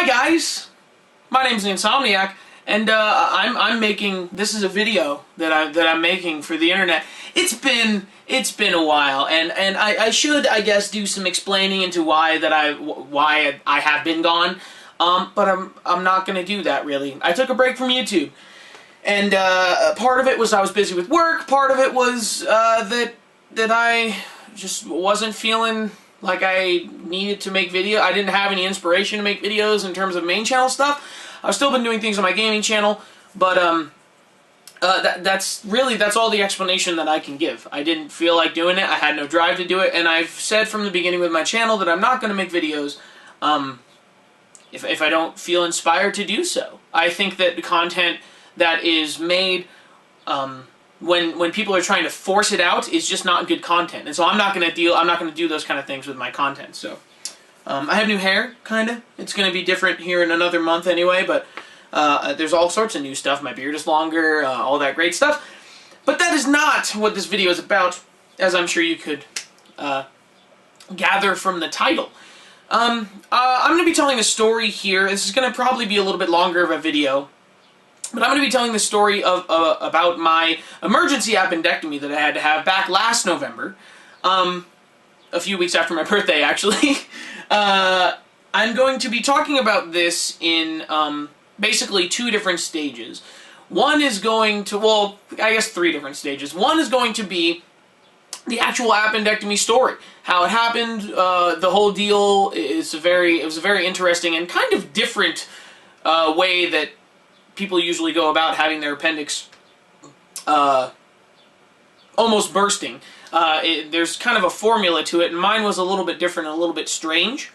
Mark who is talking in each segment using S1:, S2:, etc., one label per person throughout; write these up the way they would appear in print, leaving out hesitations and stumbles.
S1: guys, my name's Insomniac, and I'm making, this is a video that I'm making for the internet. It's been a while, and I should, I guess, do some explaining into why I have been gone. But I'm not gonna do that, really. I took a break from YouTube, and part of it was I was busy with work. Part of it was that I just wasn't feeling like I needed to make video. I didn't have any inspiration to make videos in terms of main channel stuff. I've still been doing things on my gaming channel, but that's all the explanation that I can give. I didn't feel like doing it. I had no drive to do it, and I've said from the beginning with my channel that I'm not going to make videos if I don't feel inspired to do so. I think that the content that is made when people are trying to force it out is just not good content, and so I'm not going to do those kind of things with my content. So I have new hair, kinda. It's going to be different here in another month anyway, but there's all sorts of new stuff. My beard is longer, all that great stuff. But that is not what this video is about, as I'm sure you could gather from the title. I'm going to be telling a story here. This is going to probably be a little bit longer of a video, but I'm going to be telling the story about my emergency appendectomy that I had to have back last November, a few weeks after my birthday, actually. I'm going to be talking about this in basically two different stages. One is going to, well, I guess three different stages. One is going to be the actual appendectomy story, how it happened. The whole deal is it was a very interesting and kind of different way that people usually go about having their appendix almost bursting. There's kind of a formula to it, and mine was a little bit different and a little bit strange.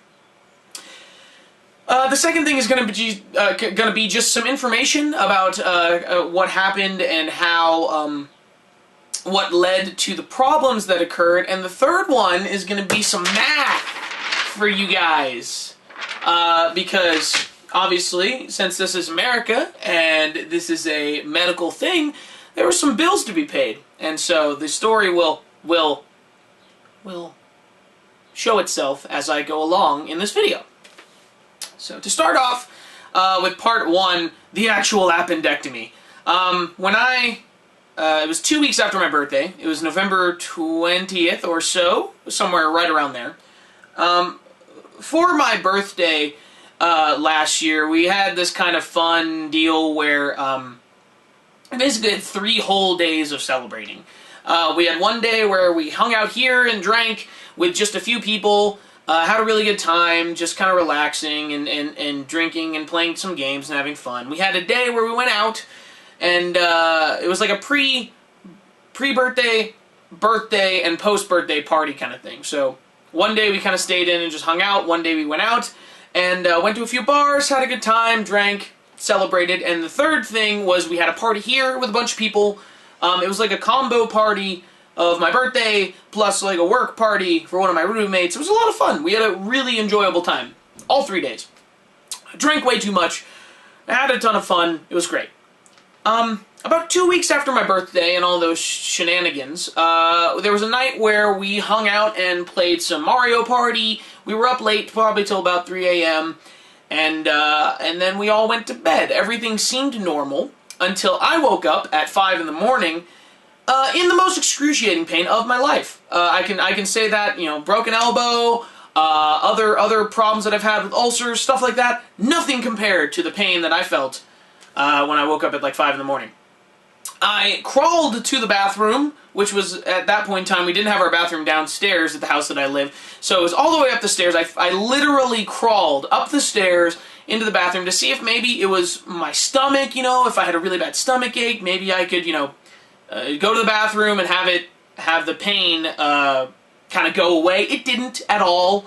S1: The second thing is going to be just some information about what happened and how what led to the problems that occurred, and the third one is going to be some math for you guys, because obviously, since this is America and this is a medical thing, there were some bills to be paid, and so the story will show itself as I go along in this video. So to start off with part one, the actual appendectomy. It was 2 weeks after my birthday. It was November 20th or so, somewhere right around there. For my birthday last year, we had this kind of fun deal where basically had 3 whole days of celebrating. We had one day where we hung out here and drank with just a few people, had a really good time, just kind of relaxing and drinking and playing some games and having fun. We had a day where we went out, and it was like a pre-birthday, birthday, and post-birthday party kind of thing. So one day we kind of stayed in and just hung out. One day we went out and went to a few bars, had a good time, drank, celebrated. And the third thing was we had a party here with a bunch of people. It was like a combo party of my birthday plus like a work party for one of my roommates. It was a lot of fun. We had a really enjoyable time all 3 days. I drank way too much. I had a ton of fun. It was great. About 2 weeks after my birthday and all those shenanigans, there was a night where we hung out and played some Mario Party. We were up late, probably till about 3 a.m., and then we all went to bed. Everything seemed normal until I woke up at 5 in the morning in the most excruciating pain of my life. I can say that, you know, broken elbow, other problems that I've had with ulcers, stuff like that, nothing compared to the pain that I felt when I woke up at like 5 in the morning. I crawled to the bathroom, which was, at that point in time, we didn't have our bathroom downstairs at the house that I live, so it was all the way up the stairs. I literally crawled up the stairs into the bathroom to see if maybe it was my stomach, you know, if I had a really bad stomach ache, maybe I could, you know, go to the bathroom and have the pain kind of go away. It didn't at all.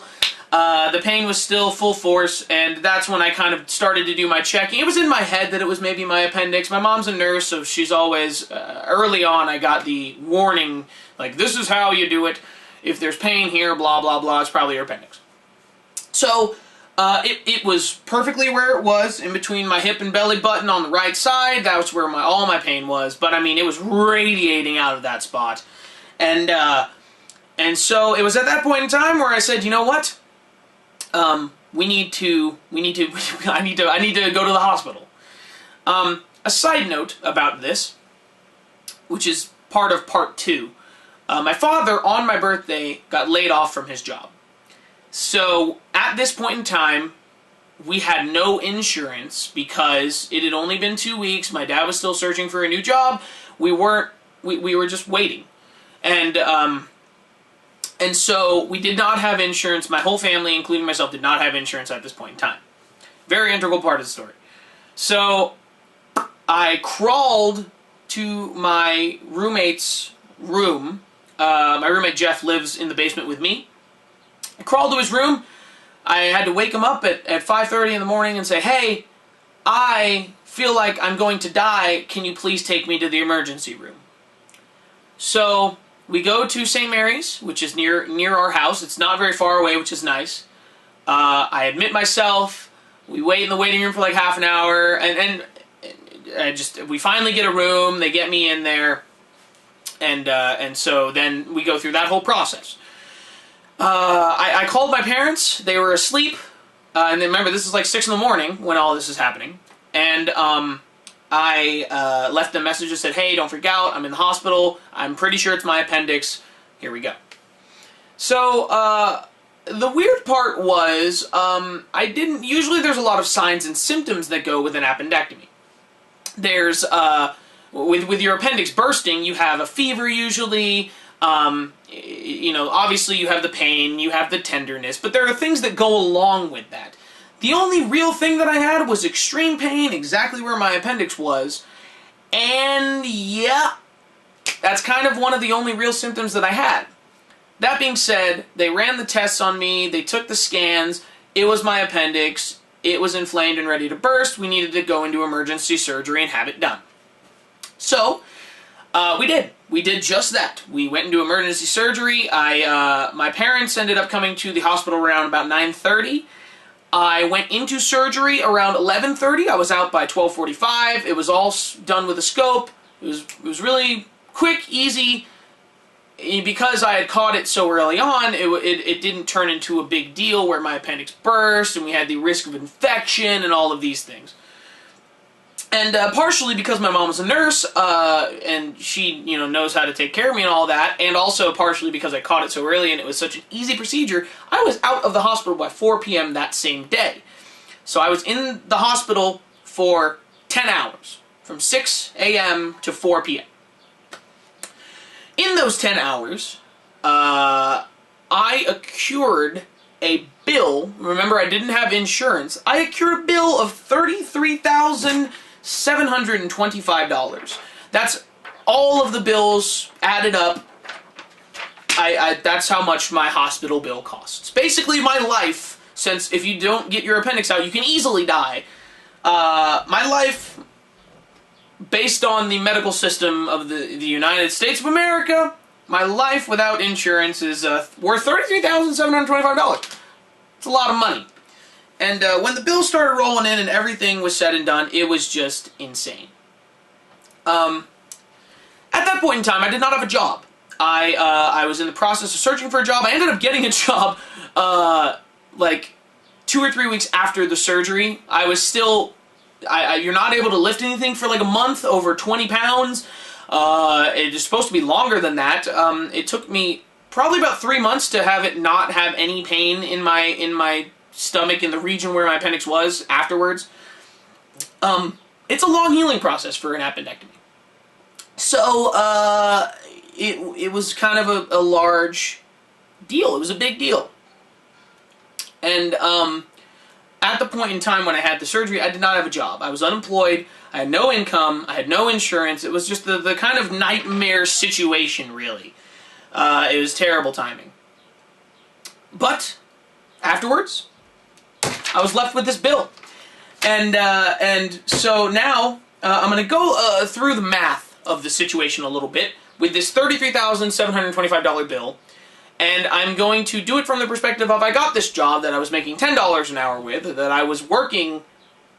S1: The pain was still full force, and that's when I kind of started to do my checking. It was in my head that it was maybe my appendix. My mom's a nurse, so she's always, early on, I got the warning, like, this is how you do it. If there's pain here, blah, blah, blah, it's probably your appendix. So, it was perfectly where it was, in between my hip and belly button on the right side. That was where all my pain was, but I mean, it was radiating out of that spot. And so, it was at that point in time where I said, you know what? I need to go to the hospital. A side note about this, which is part of part 2. My father, on my birthday, got laid off from his job. So, at this point in time, we had no insurance because it had only been 2 weeks. My dad was still searching for a new job. We were just waiting. And so we did not have insurance. My whole family, including myself, did not have insurance at this point in time. Very integral part of the story. So I crawled to my roommate's room. My roommate Jeff lives in the basement with me. I crawled to his room. I had to wake him up at 5:30 in the morning and say, "Hey, I feel like I'm going to die. Can you please take me to the emergency room?" So we go to St. Mary's, which is near our house. It's not very far away, which is nice. I admit myself. We wait in the waiting room for like half an hour, and we finally get a room. They get me in there, and so then we go through that whole process. I called my parents. They were asleep, and then remember, this is like 6 in the morning when all this is happening. And I left them messages that said, "Hey, don't freak out. I'm in the hospital. I'm pretty sure it's my appendix. Here we go." So the weird part was usually there's a lot of signs and symptoms that go with an appendectomy. There's with your appendix bursting, you have a fever usually. Obviously you have the pain, you have the tenderness, but there are things that go along with that. The only real thing that I had was extreme pain exactly where my appendix was, and yeah, that's kind of one of the only real symptoms that I had. That being said, they ran the tests on me, they took the scans, it was my appendix, it was inflamed and ready to burst, we needed to go into emergency surgery and have it done. So, we did. We did just that. We went into emergency surgery. My parents ended up coming to the hospital around about 9:30. I went into surgery around 11:30. I was out by 12:45. It was all done with a scope. It was really quick, easy. Because I had caught it so early on, it didn't turn into a big deal where my appendix burst and we had the risk of infection and all of these things. And partially because my mom was a nurse, and she, knows how to take care of me and all that, and also partially because I caught it so early and it was such an easy procedure, I was out of the hospital by 4 p.m. that same day. So I was in the hospital for 10 hours, from 6 a.m. to 4 p.m. In those 10 hours, I accrued a bill. Remember, I didn't have insurance. I accrued a bill of $33,725. That's all of the bills added up. That's how much my hospital bill costs. Basically, my life, since if you don't get your appendix out, you can easily die. My life, based on the medical system of the United States of America, my life without insurance is worth $33,725. It's a lot of money. And when the bills started rolling in and everything was said and done, it was just insane. At that point in time, I did not have a job. I was in the process of searching for a job. I ended up getting a job like 2 or 3 weeks after the surgery. I was still... you're not able to lift anything for like a month, over 20 pounds. It is supposed to be longer than that. It took me probably about 3 months to have it not have any pain in my stomach, in the region where my appendix was afterwards. It's a long healing process for an appendectomy. So, it was kind of a large deal. It was a big deal. And, at the point in time when I had the surgery, I did not have a job. I was unemployed, I had no income, I had no insurance. It was just the kind of nightmare situation, really. It was terrible timing. But, afterwards, I was left with this bill. And so now, I'm going to go through the math of the situation a little bit with this $33,725 bill. And I'm going to do it from the perspective of I got this job that I was making $10 an hour with, that I was working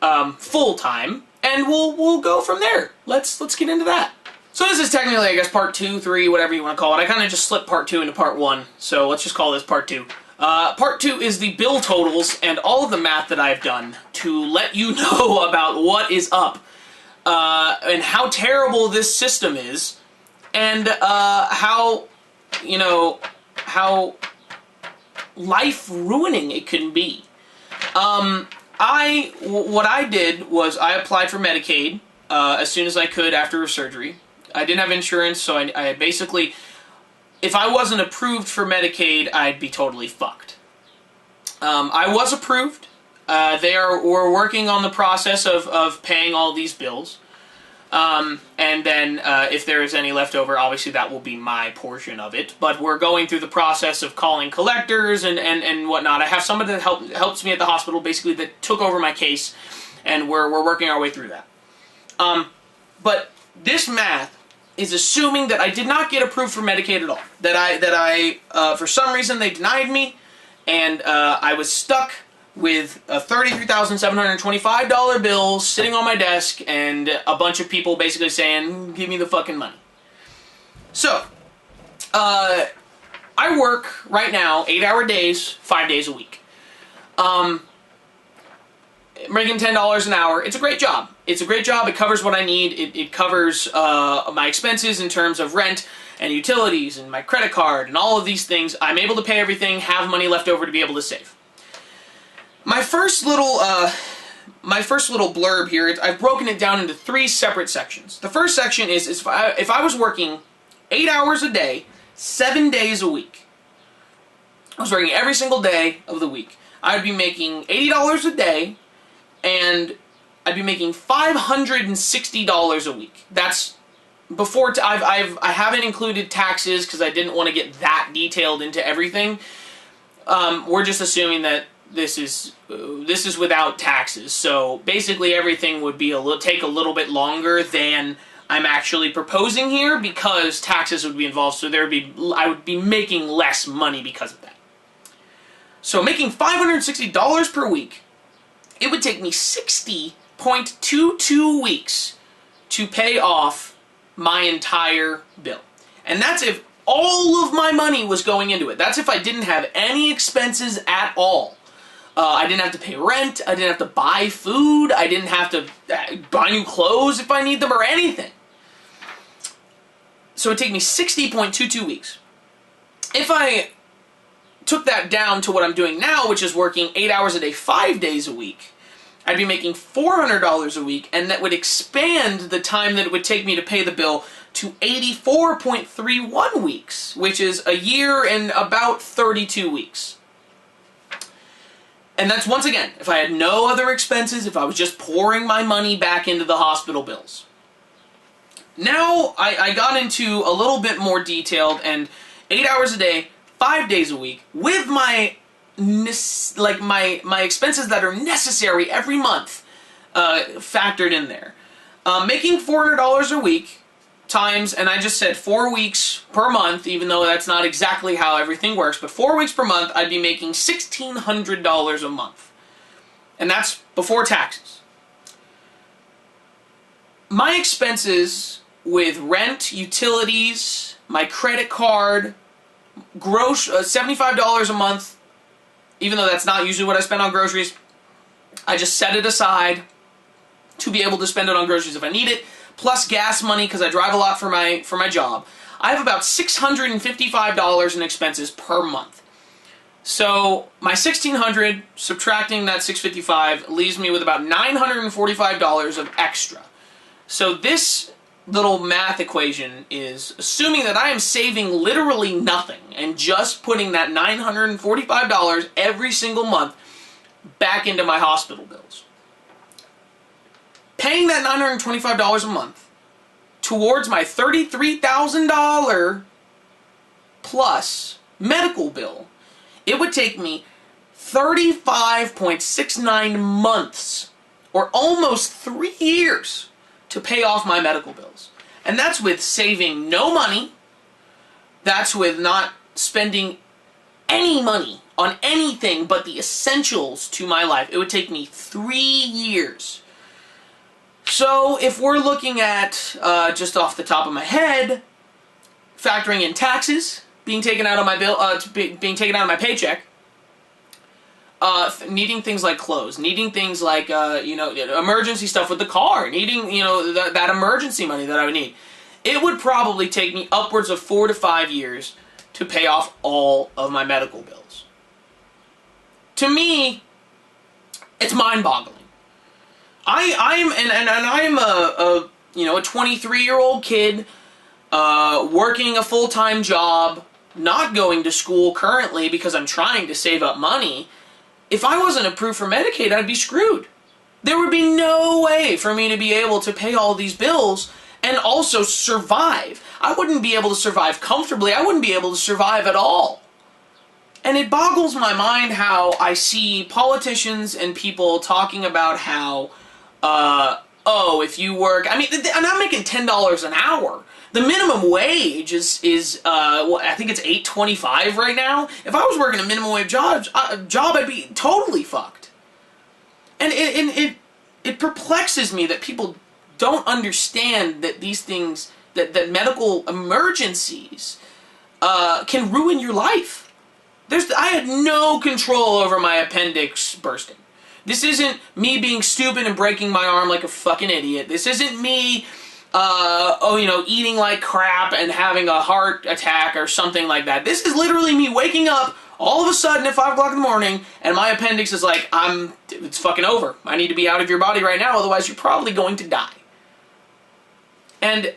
S1: full-time, and we'll go from there. Let's get into that. So this is technically, I guess, part 2, 3, whatever you want to call it. I kind of just slipped part 2 into part 1, so let's just call this part 2. Part 2 is the bill totals and all of the math that I've done to let you know about what is up, and how terrible this system is, and how, you know, how life-ruining it can be. What I did was I applied for Medicaid as soon as I could after a surgery. I didn't have insurance, so I basically, if I wasn't approved for Medicaid, I'd be totally fucked. I was approved. We're working on the process of paying all these bills. And then if there is any left over, obviously that will be my portion of it. But we're going through the process of calling collectors and whatnot. I have somebody that helps me at the hospital, basically, that took over my case, and we're working our way through that. But this math is assuming that I did not get approved for Medicaid at all. That I for some reason they denied me, and I was stuck with a $33,725 bill sitting on my desk and a bunch of people basically saying, give me the fucking money. So, I work right now 8-hour days, 5 days a week. Making $10 an hour. It's a great job. It's a great job. It covers what I need. It covers my expenses in terms of rent and utilities and my credit card and all of these things. I'm able to pay everything, have money left over to be able to save. My first little blurb here, I've broken it down into 3 separate sections. The first section is if I was working 8 hours a day, 7 days a week, I was working every single day of the week, I'd be making $80 a day, and I'd be making $560 a week. That's before I haven't included taxes because I didn't want to get that detailed into everything. We're just assuming that this is without taxes. So basically everything would be take a little bit longer than I'm actually proposing here because taxes would be involved. So I would be making less money because of that. So making $560 per week, it would take me 60.22 weeks to pay off my entire bill. And that's if all of my money was going into it. That's if I didn't have any expenses at all. I didn't have to pay rent, I didn't have to buy food, I didn't have to buy new clothes if I need them or anything. So it would take me 60.22 weeks. If I took that down to what I'm doing now, which is working 8 hours a day, 5 days a week, I'd be making $400 a week, and that would expand the time that it would take me to pay the bill to 84.31 weeks, which is a year and about 32 weeks. And that's, once again, if I had no other expenses, if I was just pouring my money back into the hospital bills. Now, I got into a little bit more detailed, and 8 hours a day, 5 days a week, with my expenses that are necessary every month factored in there. Making $400 a week times, and I just said 4 weeks per month, even though that's not exactly how everything works, but 4 weeks per month, I'd be making $1,600 a month. And that's before taxes. My expenses with rent, utilities, my credit card, $75 a month, even though that's not usually what I spend on groceries, I just set it aside to be able to spend it on groceries if I need it, plus gas money because I drive a lot for my job. I have about $655 in expenses per month. So my $1,600 subtracting that $655 leaves me with about $945 of extra. So this little math equation is assuming that I am saving literally nothing and just putting that $945 every single month back into my hospital bills. Paying that $925 a month towards my $33,000 plus medical bill, it would take me 35.69 months, or almost 3 years, to pay off my medical bills. And that's with saving no money. That's with not spending any money on anything but the essentials to my life. It would take me 3 years. So if we're looking at, just off the top of my head, factoring in taxes being taken out of my bill, being taken out of my paycheck, needing things like clothes, needing things like, emergency stuff with the car, needing, that emergency money that I would need. It would probably take me upwards of 4 to 5 years to pay off all of my medical bills. To me, it's mind-boggling. I'm a 23-year-old kid, working a full-time job, not going to school currently because I'm trying to save up money. If I wasn't approved for Medicaid, I'd be screwed. There would be no way for me to be able to pay all these bills and also survive. I wouldn't be able to survive comfortably. I wouldn't be able to survive at all. And it boggles my mind how I see politicians and people talking about how, if you work, and I'm making $10 an hour. The minimum wage is I think it's $8.25 right now. If I was working a minimum wage job, I'd be totally fucked. And it perplexes me that people don't understand that these things, that medical emergencies can ruin your life. I had no control over my appendix bursting. This isn't me being stupid and breaking my arm like a fucking idiot. This isn't me, eating like crap and having a heart attack or something like that. This is literally me waking up all of a sudden at 5 o'clock in the morning and my appendix is like, it's fucking over. I need to be out of your body right now, otherwise you're probably going to die. And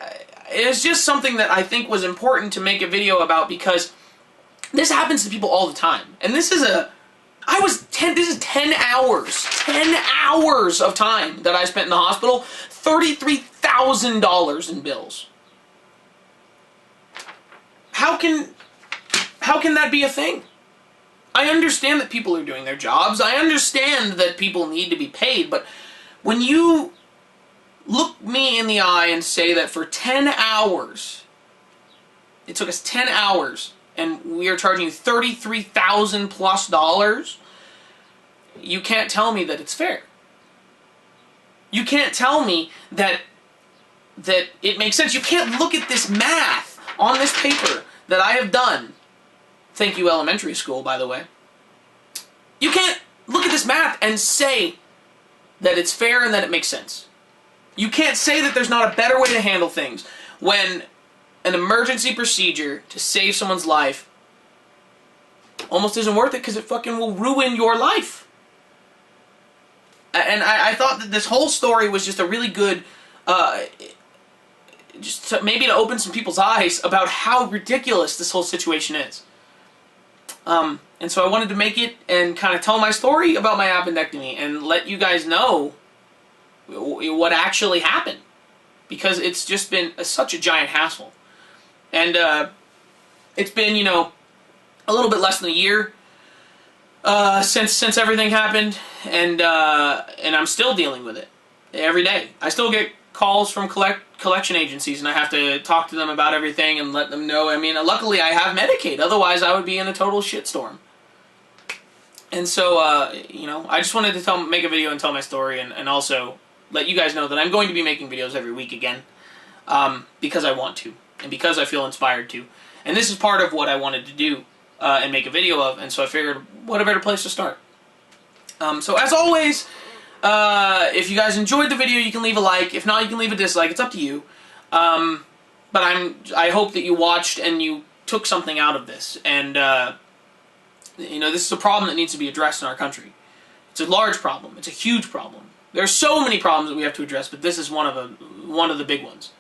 S1: it's just something that I think was important to make a video about because this happens to people all the time. And this is this is 10 hours of time that I spent in the hospital, $33,000 in bills. How can that be a thing? I understand that people are doing their jobs. I understand that people need to be paid, but when you look me in the eye and say that for 10 hours, it took us 10 hours, and we are charging you $33,000 plus, you can't tell me that it's fair. You can't tell me that it makes sense. You can't look at this math on this paper that I have done. Thank you, elementary school, by the way. You can't look at this math and say that it's fair and that it makes sense. You can't say that there's not a better way to handle things when an emergency procedure to save someone's life almost isn't worth it because it fucking will ruin your life. And I thought that this whole story was just a really good, maybe to open some people's eyes about how ridiculous this whole situation is. And so I wanted to make it and kind of tell my story about my appendectomy and let you guys know what actually happened. Because it's just been such a giant hassle. And it's been, a little bit less than a year since everything happened, and I'm still dealing with it every day. I still get calls from collection agencies, and I have to talk to them about everything and let them know. Luckily I have Medicaid. Otherwise, I would be in a total shitstorm. And so, I just wanted to make a video and tell my story, and also let you guys know that I'm going to be making videos every week again, because I want to, and because I feel inspired to. And this is part of what I wanted to do and make a video of, and so I figured, what a better place to start. So as always, if you guys enjoyed the video, you can leave a like. If not, you can leave a dislike. It's up to you. But I hope that you watched and you took something out of this. And, this is a problem that needs to be addressed in our country. It's a large problem. It's a huge problem. There are so many problems that we have to address, but this is one of the big ones.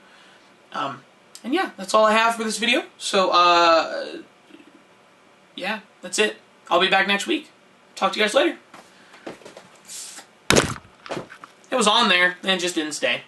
S1: And yeah, that's all I have for this video. So, yeah, that's it. I'll be back next week. Talk to you guys later. It was on there, and it just didn't stay.